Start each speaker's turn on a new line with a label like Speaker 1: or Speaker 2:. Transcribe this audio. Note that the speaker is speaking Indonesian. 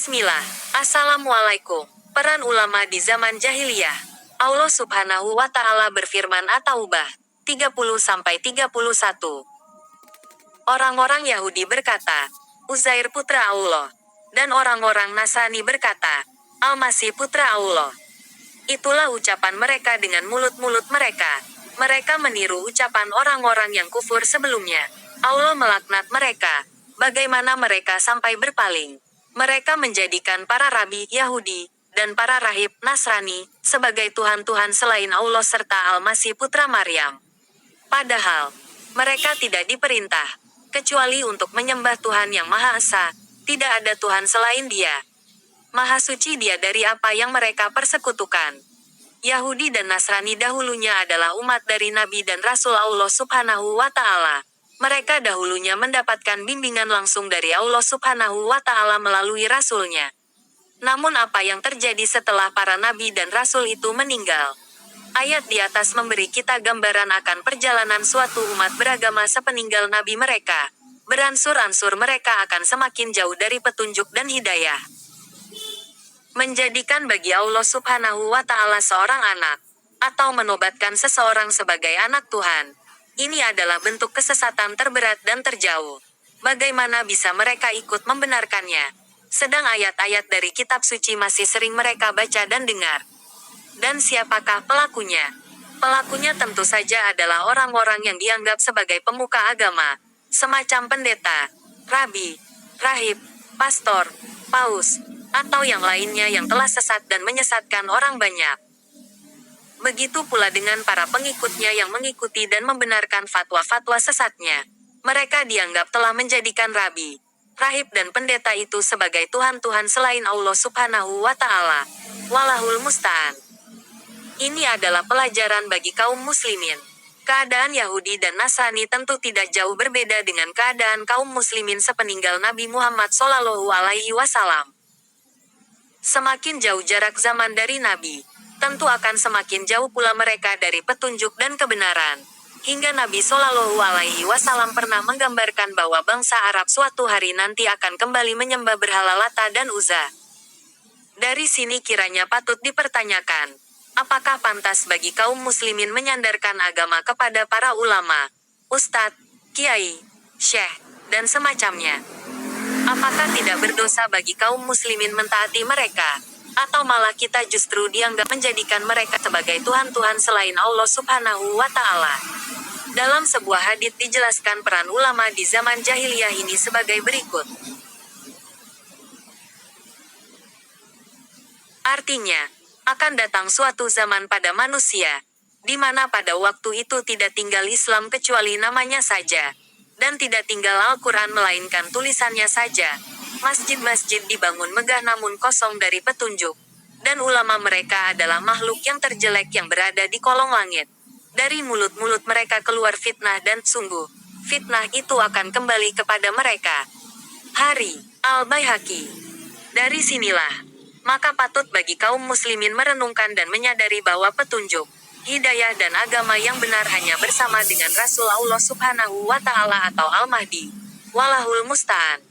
Speaker 1: Bismillah. Assalamualaikum. Peran ulama di zaman jahiliyah. Allah Subhanahu wa Ta'ala berfirman At-Taubah 30-31. Orang-orang Yahudi berkata, Uzair putra Allah. Dan orang-orang Nasrani berkata, Al-Masih putra Allah. Itulah ucapan mereka dengan mulut-mulut mereka. Mereka meniru ucapan orang-orang yang kufur sebelumnya. Allah melaknat mereka. Bagaimana mereka sampai berpaling? Mereka menjadikan para rabi Yahudi dan para rahib Nasrani sebagai tuhan-tuhan selain Allah serta Al-Masih putra Maryam. Padahal, mereka tidak diperintah, kecuali untuk menyembah Tuhan yang Maha Esa. Tidak ada Tuhan selain Dia. Maha suci Dia dari apa yang mereka persekutukan. Yahudi dan Nasrani dahulunya adalah umat dari Nabi dan Rasul Allah Subhanahu wa Ta'ala. Mereka dahulunya mendapatkan bimbingan langsung dari Allah Subhanahu wa Ta'ala melalui Rasul-Nya. Namun apa yang terjadi setelah para Nabi dan Rasul itu meninggal? Ayat di atas memberi kita gambaran akan perjalanan suatu umat beragama sepeninggal Nabi mereka. Beransur-ansur mereka akan semakin jauh dari petunjuk dan hidayah. Menjadikan bagi Allah Subhanahu wa Ta'ala seorang anak, atau menobatkan seseorang sebagai anak Tuhan. Ini adalah bentuk kesesatan terberat dan terjauh. Bagaimana bisa mereka ikut membenarkannya? Sedang ayat-ayat dari kitab suci masih sering mereka baca dan dengar. Dan siapakah pelakunya? Pelakunya tentu saja adalah orang-orang yang dianggap sebagai pemuka agama, semacam pendeta, rabi, rahib, pastor, paus, atau yang lainnya yang telah sesat dan menyesatkan orang banyak. Begitu pula dengan para pengikutnya yang mengikuti dan membenarkan fatwa-fatwa sesatnya. Mereka dianggap telah menjadikan rabi, rahib dan pendeta itu sebagai tuhan-tuhan selain Allah Subhanahu wa Ta'ala. Wallahul musta'an. Ini adalah pelajaran bagi kaum muslimin. Keadaan Yahudi dan Nasrani tentu tidak jauh berbeda dengan keadaan kaum muslimin sepeninggal Nabi Muhammad SAW. Semakin jauh jarak zaman dari Nabi, tentu akan semakin jauh pula mereka dari petunjuk dan kebenaran. Hingga Nabi SAW pernah menggambarkan bahwa bangsa Arab suatu hari nanti akan kembali menyembah berhala Lata dan Uzza. Dari sini kiranya patut dipertanyakan, apakah pantas bagi kaum muslimin menyandarkan agama kepada para ulama, ustadz, kiai, syekh, dan semacamnya? Apakah tidak berdosa bagi kaum muslimin mentaati mereka? Atau malah kita justru dianggap menjadikan mereka sebagai tuhan-tuhan selain Allah Subhanahu wa Ta'ala? Dalam sebuah hadits dijelaskan peran ulama di zaman jahiliyah ini sebagai berikut. Artinya, akan datang suatu zaman pada manusia, di mana pada waktu itu tidak tinggal Islam kecuali namanya saja, dan tidak tinggal Al-Quran melainkan tulisannya saja. Masjid-masjid dibangun megah namun kosong dari petunjuk. Dan ulama mereka adalah makhluk yang terjelek yang berada di kolong langit. Dari mulut-mulut mereka keluar fitnah dan sungguh, fitnah itu akan kembali kepada mereka. Hari Al-Baihaqi. Dari sinilah, maka patut bagi kaum muslimin merenungkan dan menyadari bahwa petunjuk, hidayah dan agama yang benar hanya bersama dengan Rasul Allah Subhanahu wa Ta'ala atau Al-Mahdi. Wallahul musta'an.